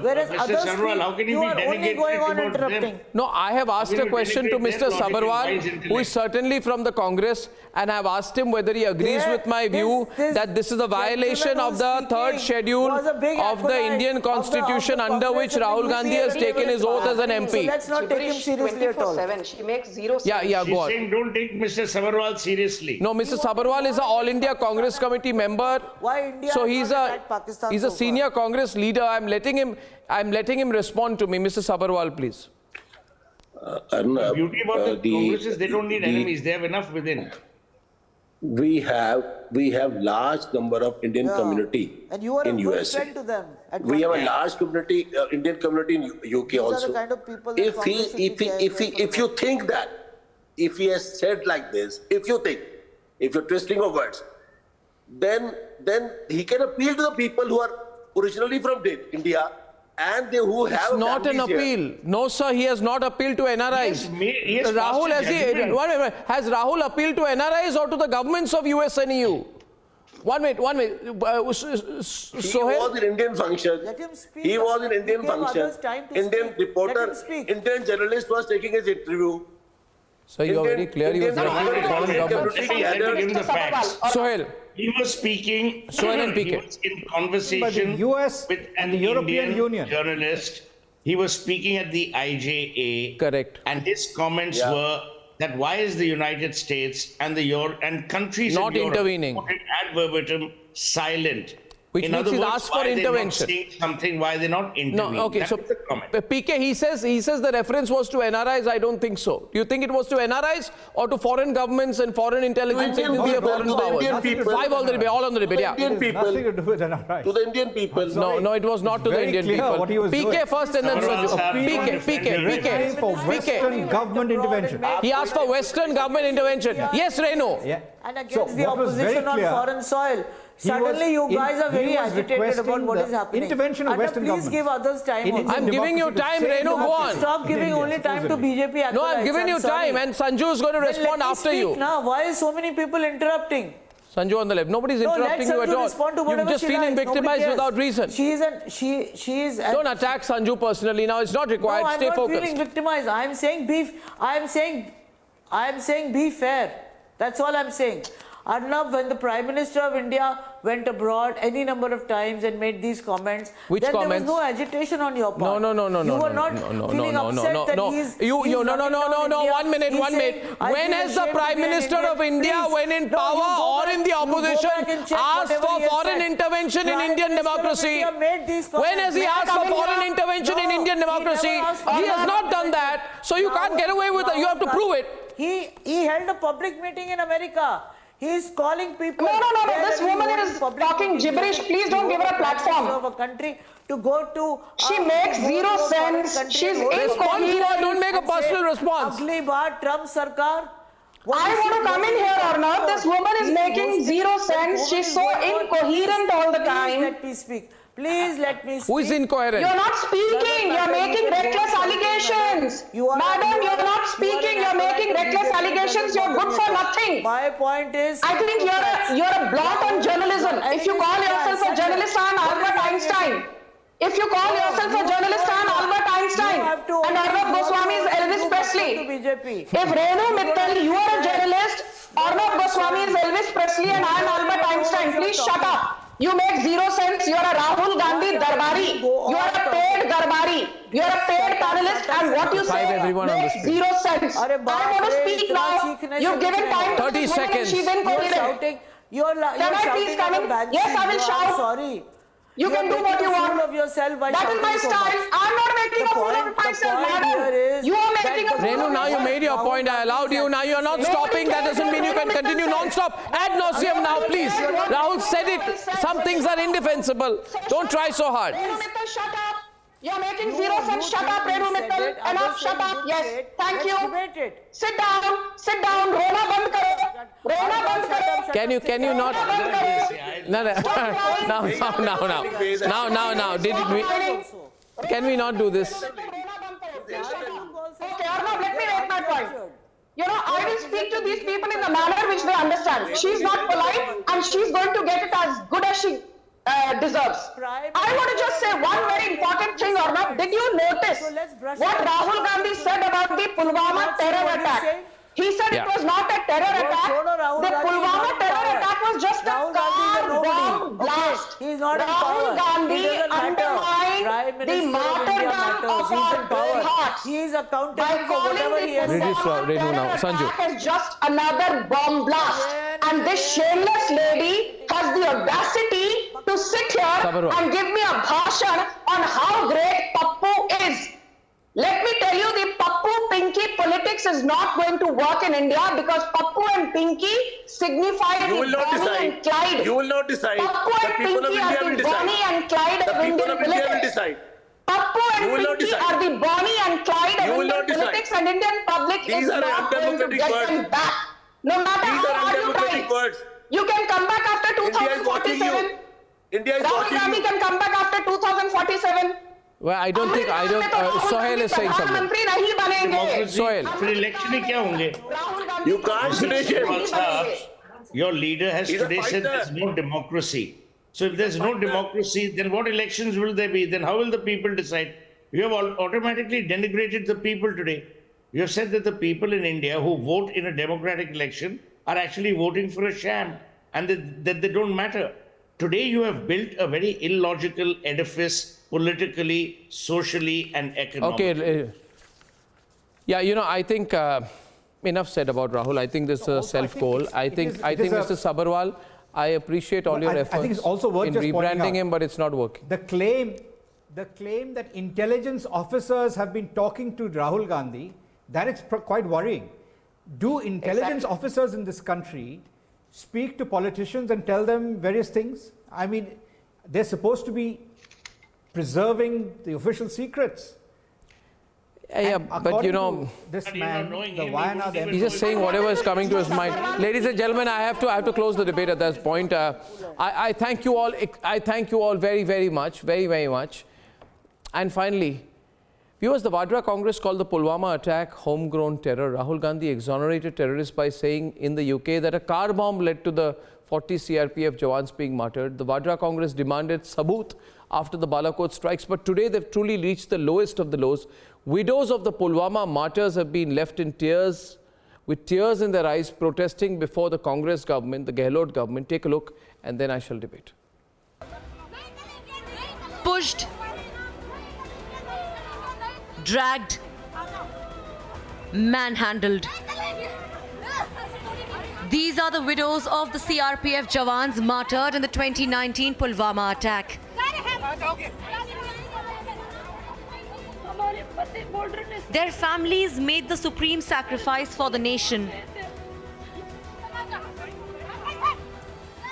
whereas Mr. others Sabharwal. How can you be delegated about them? No, I have asked a question to Mr. Sabharwal, who is certainly from the Congress, and I have asked him whether he agrees with my view that this is a violation of the 3rd schedule of the Indian Constitution under which Rahul Gandhi has taken his oath as an MP. So let's not take him seriously at all. She makes zero sense. Yeah, go on. Don't take Mr. Sabharwal seriously. No, Mr. Sabharwal is an All India Congress Committee member. Why India? So he's a senior Congress leader. I'm letting him respond to me. Mr. Sabharwal, please. The beauty about the Congress is they don't need enemies. They have enough within. we have large number of Indian community And you are in a good USA. friend to them. We have a large community, Indian community in UK These also. are the kind of people that If Congress should be if you think that, if he has said like this, if you're twisting of words, then he can appeal to the people who are originally from India and they who have. It's not an families here. appeal. No, sir, he has not appealed to NRIs. Rahul, has Rahul appealed to NRIs or to the governments of US and EU? One minute. He was in Indian function. Let him speak. He was in Indian You gave function. others time to Indian speak. reporter, Let him speak. Indian journalist was taking his interview. So you are very clear. He was referring to foreign governments. Let me give him the facts. Sohail. He was speaking. Sohail and He PK. was in conversation But the US with an and the European Indian Union. journalist. He was speaking at the IJA. Correct. And his comments were that why is the United States and and countries Not in Europe intervening. put it ad verbatim silent? Which in means other he's words, asked for why intervention. They're not saying something, why they're not intervening. No, okay. That So was the comment. PK, he says the reference was to NRIs. I don't think so. Do you think it was to NRIs or to foreign governments and foreign intelligence Indian agencies or people, foreign to the powers? Indian people. Five all on the debate. Yeah. Indian people, Nothing to do with NRI. to the Indian people. No, it was not to the very Indian clear people. what he was PK doing. first and then Someone else have PK. Asking for Western government intervention. He asked for Western government intervention. Yes, Renu. Yeah. And against So the what was very opposition on clear, foreign soil. he was Suddenly you guys are he very was agitated about requesting what the is happening. intervention of Anna, Western please governments. give others time In also. Indian I'm giving you democracy to time, say Renu, no go to on. Stop giving India, only time to exclusively. BJP acolytes. No, I'm giving you sorry. time and Sanju is going to Then respond let me after speak you. Now, why is so many people interrupting? Sanju on the left. Nobody's No, interrupting let you at Sanju all. respond to You're whatever just she feeling likes. Nobody victimized cares. without reason. She is. Don't attack Sanju personally now. It's not required. No, I'm Stay not focused. feeling victimized. I'm saying be fair. That's all I'm saying. Arnab, when the Prime Minister of India went abroad any number of times and made these comments, Which then comments? there was no agitation on your part. No. You were not feeling upset that he's running down India. One minute. He's saying, I When feel has the ashamed to Prime be an Minister Indian. of India, Please. when in No, you power go or back- in the you go opposition, back and check asked whatever for he has foreign said. intervention in Prime Indian Minister of democracy? India made these When has he comments. asked for foreign intervention in No, Indian he never democracy? asked for He has foreign not done that. So you can't get away with it. You have to prove it. He held a public meeting in America. He's calling people. No. there This that he woman holds is public talking meetings. gibberish. Please don't give her a platform. Of a country to go to. She makes to go zero to a foreign sense. country She's and hold Respond to her. Don't make a and say, personal response. Ugly baat, Trump Sarkar. I want to come in here, Arnab. This woman is making zero sense. She's so incoherent all the time. Please let me speak. Please let me speak. Who is incoherent? You're not speaking. You're making reckless allegations. Madam, you're not speaking. You're making reckless allegations. You're good for nothing. My point is. I think you're a blot on journalism. If you call yourself a journalist, I'm Albert Einstein. If you call yourself a journalist, I'm Albert Einstein. And Arnab Goswami is Elvis Presley. If Renu Mittal, you are a journalist, Arnab Goswami is Elvis Presley and I'm Albert Einstein. Please shut up. You make zero sense. You are a Rahul Gandhi Darbari. You are a paid Darbari. You are a paid panelist and what you say makes zero sense. I want to speak now. You've given time to 30 this woman and seconds. she's incoherent. Can I please come in? Yes, I will shout. Sorry. You can do what you want. Of yourself by that is my shouting so style. much. I'm not making a fool of myself, madam. You are making a fool of Renu, now you made your point. I allowed you. Now you're not stopping. That doesn't mean you can continue non-stop. Ad nauseum now, please. Rahul said it. Some things are indefensible. Don't try so hard. Renu Mittal, shut up. You're making zero sense. Shut up, Renu Mittal. Enough, shut up. Yes, thank you. Sit down. Sit down. Rona band karo. Rona band karo. Can you not? No. Can we not do this? Okay, Arnab, let me make my point. You know, I will speak to these people in the manner which they understand. She's not polite and she's going to get it as good as she deserves. I want to just say one very important thing, Arnab. Did you notice what Rahul Gandhi said about the Pulwama terror attack? He said it was not a terror attack. The Pulwama terror attack was just a car bomb blast. Rahul Gandhi undermined the martyrdom of our brave hearts. He is accountable by for calling whatever he has the done. Pulwama Renu now. terror Sanju. attack as just another bomb blast. And this shameless lady has the audacity to sit here Sabarwa. and give me a bhashan on how great Pappu is. Let me tell you, the Pappu-Pinky politics is not going to work in India because Pappu and Pinky signify You will the not Bonnie decide. and Clyde. You will not decide. Pappu The and people of Pinky India are will the decide. Bonnie and Clyde The of people Indian of India will politics. decide. Pappu You and will not Pinky decide. are the Bonnie and Clyde You of will Indian not decide. politics, and Indian public These is are not going to undemocratic get words. them back. No matter These are how hard you undemocratic try. words. You can come back after India is watching 2047. you. India is Rahul watching Gandhi you. can come back after 2047. Well, I don't think, Sohail is saying something. प्रधानमंत्री नहीं बनेंगे. Democracy, Sohail. फिर election ही क्या होंगे? Rahul Gandhi You can't finish it. नहीं बनेंगे. Your leader has He's a today said fighter. there's no democracy. So if there's no democracy, then what elections will there be? Then how will the people decide? You have automatically denigrated the people today. You have said that the people in India who vote in a democratic election are actually voting for a sham and that they don't matter. Today you have built a very illogical edifice politically, socially and economically. Okay. Yeah, you know, I think enough said about Rahul. I think this is a self-goal. I think Mr. Sabharwal, I appreciate all your efforts I think it's also worth in just pointing rebranding out him, but it's not working. The claim that intelligence officers have been talking to Rahul Gandhi, that is quite worrying. Do intelligence officers in this country speak to politicians and tell them various things? I mean, they're supposed to be preserving the official secrets. Yeah, but you know, this But man, knowing the him, he Vayana, wouldn't them- even he's just saying whatever is coming to his mind. Ladies and gentlemen, I have to close the debate at this point. I thank you all. I thank you all very, very much, very, very much. And finally, viewers, the Vadra Congress called the Pulwama attack homegrown terror. Rahul Gandhi exonerated terrorists by saying in the UK that a car bomb led to the 40 CRPF jawans being martyred. The Vadra Congress demanded sabut after the Balakot strikes, but today they've truly reached the lowest of the lows. Widows of the Pulwama martyrs have been left in tears, with tears in their eyes, protesting before the Congress government, the Gehlot government. Take a look, and then I shall debate. Pushed, dragged, manhandled. These are the widows of the CRPF jawans martyred in the 2019 Pulwama attack. Their families made the supreme sacrifice for the nation.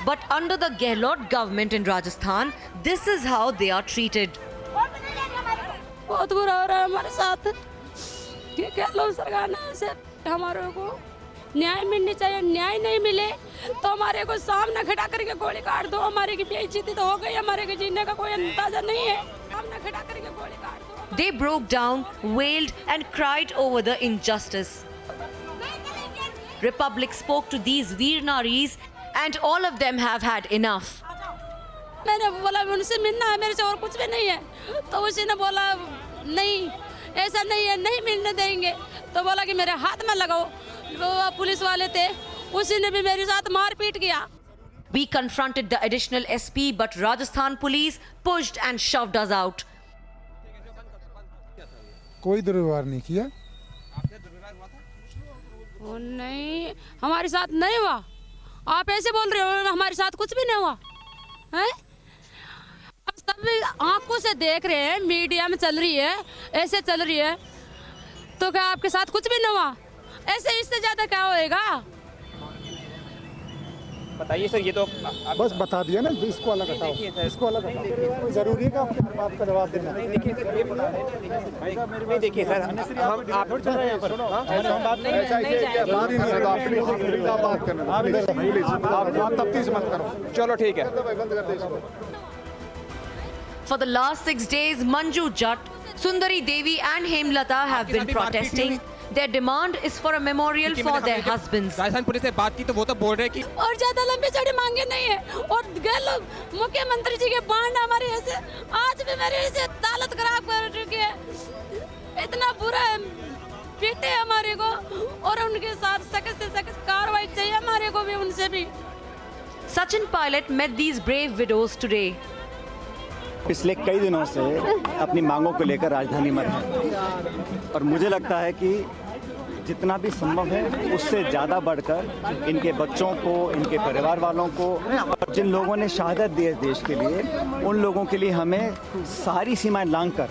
But under the Gehlot government in Rajasthan, this is how they are treated. बहुत बुरा हो रहा है हमारे साथ कि गहलोत सरकार ने ऐसे हमारे को न्याय मिलनी चाहिए, न्याय नहीं मिले तो हमारे को सामने खड़ा करके गोली काट दो, हमारे की बेइज्जती तो हो गई, हमारे के जीने का कोई अंदाजा नहीं है, सामने खड़ा करके गोली काट दो. They broke down, wailed and cried over the injustice. Republic spoke to these Veer Naris and all of them have had enough. मैंने बोला उनसे मिलना है, मेरे से और कुछ भी नहीं है, तो उसी ने बोला नहीं ऐसा नहीं है, नहीं मिलने देंगे, तो बोला कि मेरे हाथ में लगाओ. वो पुलिस वाले थे, उसी ने भी मेरे साथ मारपीट किया. We confronted the additional SP, but Rajasthan police pushed and shoved us out. कोई दुर्व्यवहार नहीं किया. वो नहीं, हमारे साथ नहीं हुआ. आप ऐसे बोल रहे हो, हमारे साथ कुछ भी नहीं हुआ है. अब सब आंखों से देख रहे हैं, मीडिया में चल रही है, ऐसे चल रही है, तो क्या आपके साथ कुछ भी नहीं हुआ? ऐसे इससे ज्यादा क्या होएगा? बताइए सर, ये तो बस बता दिया ना, इसको अलग हटाओ, इसको अलग हटाओ. जरूरी है कि आपके बात का जवाब देना? नहीं देखिए सर, ये बता दें. नहीं देखिए सर, हम आप सुन रहे हैं पर हम बात नहीं बात करना, आप तफ्तीश मत करो. चलो ठीक है. For the last 6 days, Manju Jatt, Sundari Devi and Hemlata have been protesting. Their demand is for a memorial for their husbands. Rajasthan police से बात की तो वो तो बोल रहे हैं कि और ज्यादा लंबी चौड़ी मांगे नहीं है. और गहलोत मुख्यमंत्री जी के बांड हमारे ऐसे आज भी मेरी ऐसे हालत खराब कर चुकी है. इतना बुरा है, पीटे हमारे को, और उनके साथ सख्त से सख्त कार्रवाई चाहिए हमारे को भी, उनसे भी. Sachin Pilot met these brave widows today. पिछले कई दिनों से अपनी मांगों को लेकर राजधानी में हैं, और मुझे लगता है कि जितना भी संभव है उससे ज़्यादा बढ़कर इनके बच्चों को, इनके परिवार वालों को, और जिन लोगों ने शहादत दी है देश के लिए, उन लोगों के लिए हमें सारी सीमाएं लांघकर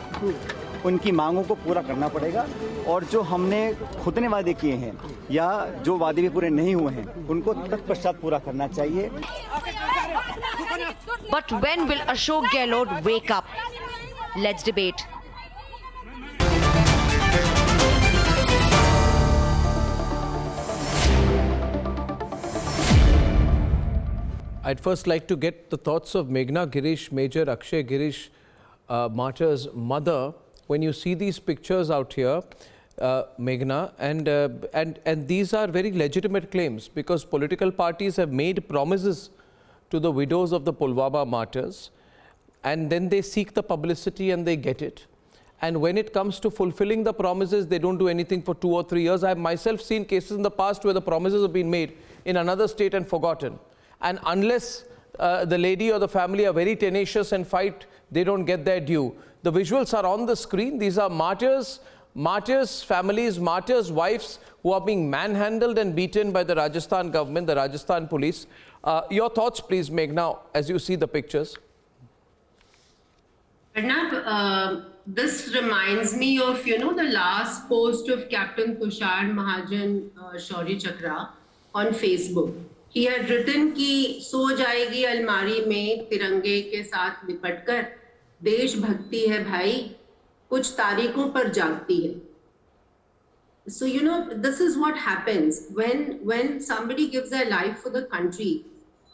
उनकी मांगों को पूरा करना पड़ेगा और जो हमने खुद ने वादे किए हैं या जो वादे भी पूरे नहीं हुए हैं उनको तत्पश्चात पूरा करना चाहिए। But when will Ashok Gehlot wake up? Let's debate. I'd first like to get the thoughts of Meghna Girish, Major Akshay Girish, martyr's mother. When you see these pictures out here, Meghna, and these are very legitimate claims because political parties have made promises to the widows of the Pulwama martyrs, and then they seek the publicity and they get it. And when it comes to fulfilling the promises, they don't do anything for 2 or 3 years. I've myself seen cases in the past where the promises have been made in another state and forgotten. And unless the lady or the family are very tenacious and fight, they don't get their due. The visuals are on the screen. These are martyrs' families, martyrs' wives who are being manhandled and beaten by the Rajasthan government, the Rajasthan police. Your thoughts, please, Meghna, as you see the pictures. Arnab, this reminds me of, the last post of Captain Tushar Mahajan Shaurya Chakra on Facebook. He had written कि सो जाएगी अलमारी में तिरंगे के साथ लिपट कर, देशभक्ति है भाई, कुछ तारीखों पर जागती है. So, this is what happens when somebody gives their life for the country.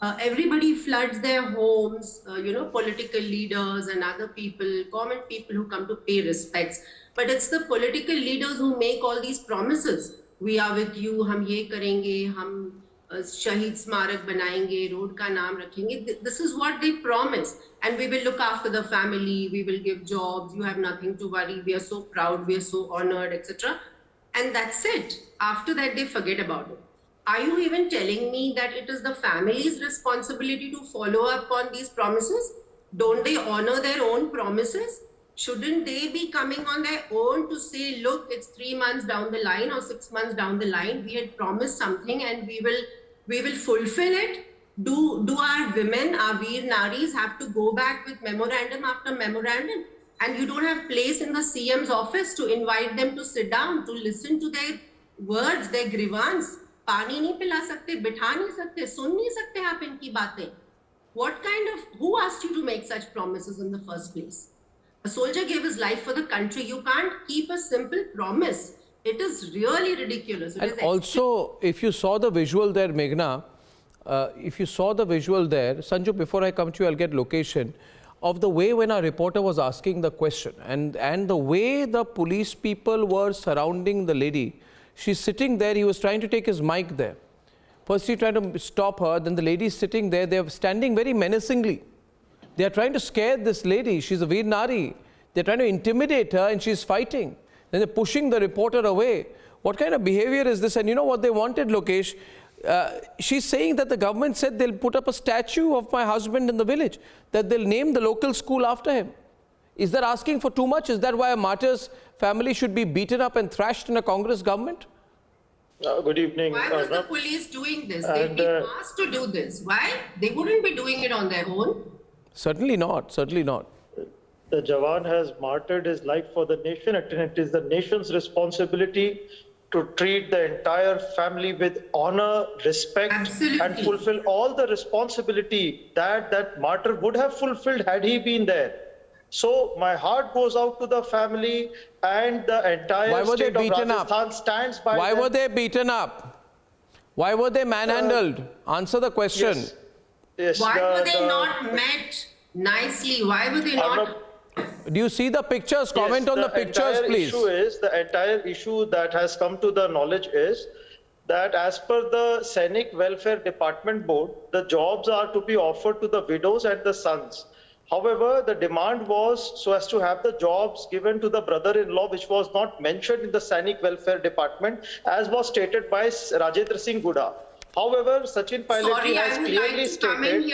Everybody floods their homes, political leaders and other people, common people who come to pay respects. But it's the political leaders who make all these promises. We are with you, हम ये करेंगे, हम शहीद स्मारक बनाएंगे, road का नाम रखेंगे. This is what they promise. And we will look after the family, we will give jobs, you have nothing to worry, we are so proud, we are so honored, etc. And that's it. After that, they forget about it. Are you even telling me that it is the family's responsibility to follow up on these promises? Don't they honor their own promises? Shouldn't they be coming on their own to say, look, it's 3 months down the line or 6 months down the line, we had promised something and we will fulfill it? Do our women, our Veer Naris, have to go back with memorandum after memorandum? And you don't have place in the CM's office to invite them to sit down, to listen to their words, their grievance. पानी नहीं पिला सकते, बिठा नहीं सकते, सुन नहीं सकते आप इनकी बातें. What kind of, who asked you to make such promises in the first place? A soldier gave his life for the country. You can't keep a simple promise. It is really ridiculous. And also, if you saw the visual there, Meghna, if you saw the visual there, Sanju, before I come to you, I'll get location, of the way when our reporter was asking the question and the way the police people were surrounding the lady. She's sitting there, he was trying to take his mic there. First he tried to stop her, then the lady's sitting there, they're standing very menacingly. They're trying to scare this lady, she's a Veer Nari. They're trying to intimidate her and she's fighting. Then they're pushing the reporter away. What kind of behavior is this? And you know what they wanted, Lokesh? She's saying that the government said they'll put up a statue of my husband in the village, that they'll name the local school after him. Is that asking for too much? Is that why a martyr's family should be beaten up and thrashed in a Congress government? Good evening. Why was the police doing this? They'd be asked to do this. Why? They wouldn't be doing it on their own. Certainly not. Certainly not. The Jawan has martyred his life for the nation, and it is the nation's responsibility to treat the entire family with honor, respect, and fulfill all the responsibility that martyr would have fulfilled had he been there. So my heart goes out to the family, and the entire state of Rajasthan stands by them. Why were they beaten up? Why were they manhandled? Answer the question. Yes, why were they not met nicely? Why were they not... Do you see the pictures? Comment on the pictures, please. The entire issue that has come to the knowledge is that as per the Sainik Welfare Department Board, the jobs are to be offered to the widows and the sons. However, the demand was so as to have the jobs given to the brother-in-law, which was not mentioned in the Sainik Welfare Department, as was stated by Rajendra Singh Guda. However, Sachin Pilot has clearly stated,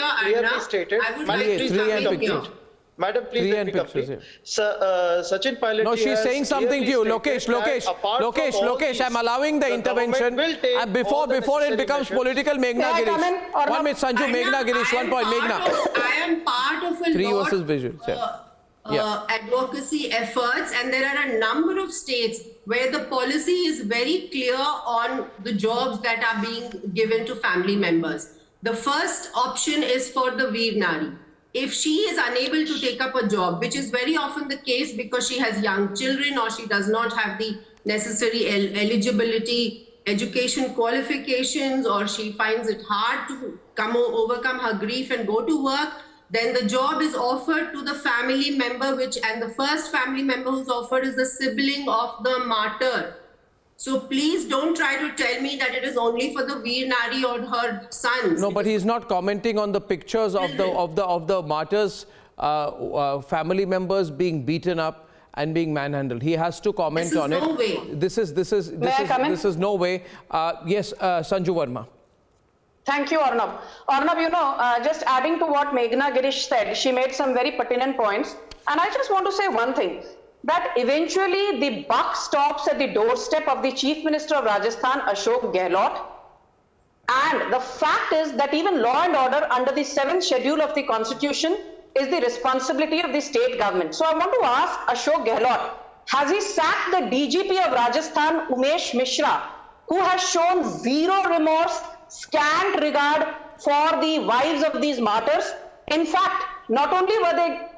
Madam, please let me complete. Sachin Pilot. No, she's saying something to you. Lokesh, I'm allowing the intervention. And before it becomes political, Meghna Girish. 1 minute, Sanju, Meghna Girish, 1 point, Meghna. I am part of a 3 versus visual. advocacy efforts, and there are a number of states where the policy is very clear on the jobs that are being given to family members. The first option is for the Veer Nari. If she is unable to take up a job, which is very often the case because she has young children or she does not have the necessary eligibility, education qualifications, or she finds it hard to overcome her grief and go to work, then the job is offered to the family member, and the first family member who's offered is the sibling of the martyr. So please don't try to tell me that it is only for the Veer Nari or her sons. No, but he's not commenting on the pictures of the martyrs' family members being beaten up and being manhandled. He has to comment on it. This is no way. Yes, Sanju Verma. Thank you, Arnab. Arnab, just adding to what Meghna Girish said, she made some very pertinent points. And I just want to say one thing, that eventually the buck stops at the doorstep of the Chief Minister of Rajasthan, Ashok Gehlot. And the fact is that even law and order under the 7th schedule of the Constitution is the responsibility of the state government. So I want to ask Ashok Gehlot, has he sacked the DGP of Rajasthan, Umesh Mishra, who has shown zero remorse, scant regard for the wives of these martyrs? In fact, not only were they,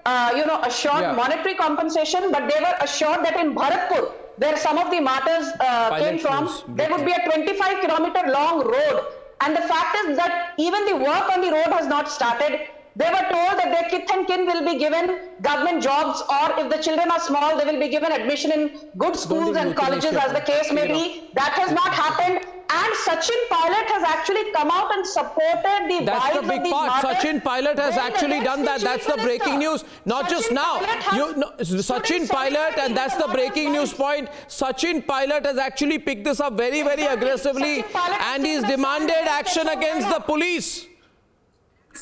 assured monetary compensation, but they were assured that in Bharatpur, where some of the martyrs came from, there would be a 25-kilometer long road. And the fact is that even the work on the road has not started. They were told that their kith and kin will be given government jobs, or if the children are small, they will be given admission in good schools and colleges, as the case may be. That has not happened. And Sachin Pilot has actually come out and supported the That's wives the big of these part. martyrs. Sachin Pilot has actually done that. That's the breaking news. Not just now. Sachin Pilot, and that's the breaking news point. Sachin Pilot has actually picked this up very, very aggressively, and he's demanded action against the police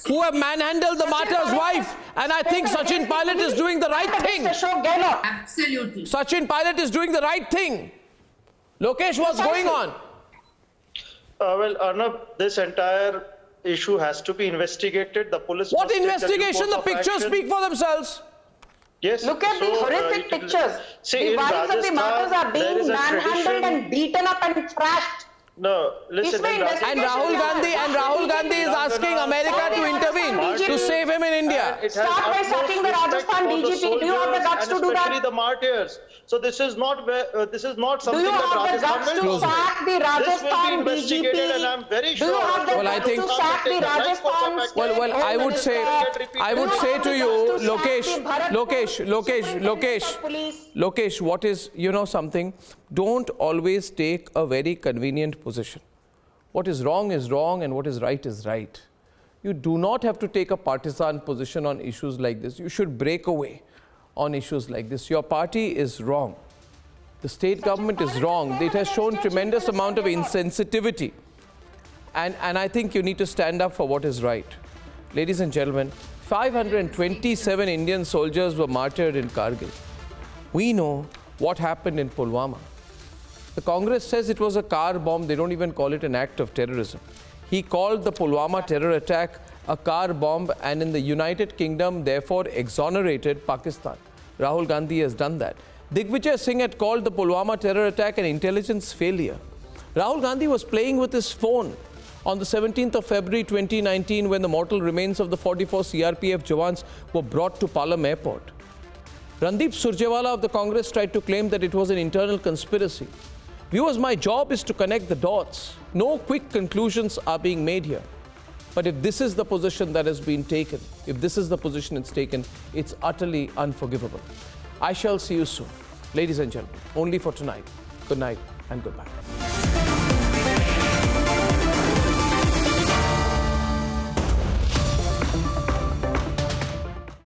who have manhandled the martyr's wife. And I think Sachin Pilot is doing the right thing. Absolutely. Sachin Pilot is doing the right thing. Lokesh, what's going on? Well, Arnab, this entire issue has to be investigated. The police. What investigation? The pictures speak for themselves. Yes. Look at the horrific pictures. The wives of the martyrs are being manhandled and beaten up and thrashed. No, listen. And Rahul Gandhi is asking America to intervene to save him in India. Start by sacking the Rajasthan DGP. Do you have the guts to do that? Especially the martyrs. So this is not something that Rajasthan will do. Do you have the guts to sack the Rajasthan DGP? And I'm very sure. Do you have the guts to sack the Rajasthan? Well, I would say to you, Lokesh, what is, something? Don't always take a very convenient position. What is wrong and what is right. You do not have to take a partisan position on issues like this. You should break away on issues like this. Your party is wrong. The state government is wrong. It has shown tremendous amount of insensitivity. And I think you need to stand up for what is right. Ladies and gentlemen, 527 Indian soldiers were martyred in Kargil. We know what happened in Pulwama. The Congress says it was a car bomb. They don't even call it an act of terrorism. He called the Pulwama terror attack a car bomb, and in the United Kingdom, therefore, exonerated Pakistan. Rahul Gandhi has done that. Digvijay Singh had called the Pulwama terror attack an intelligence failure. Rahul Gandhi was playing with his phone on the 17th of February 2019 when the mortal remains of the 44 CRPF Jawans were brought to Palam Airport. Randeep Surjewala of the Congress tried to claim that it was an internal conspiracy. Viewers, my job is to connect the dots. No quick conclusions are being made here. But if this is the position that has been taken, if this is the position it's taken, it's utterly unforgivable. I shall see you soon. Ladies and gentlemen, only for tonight. Good night and goodbye.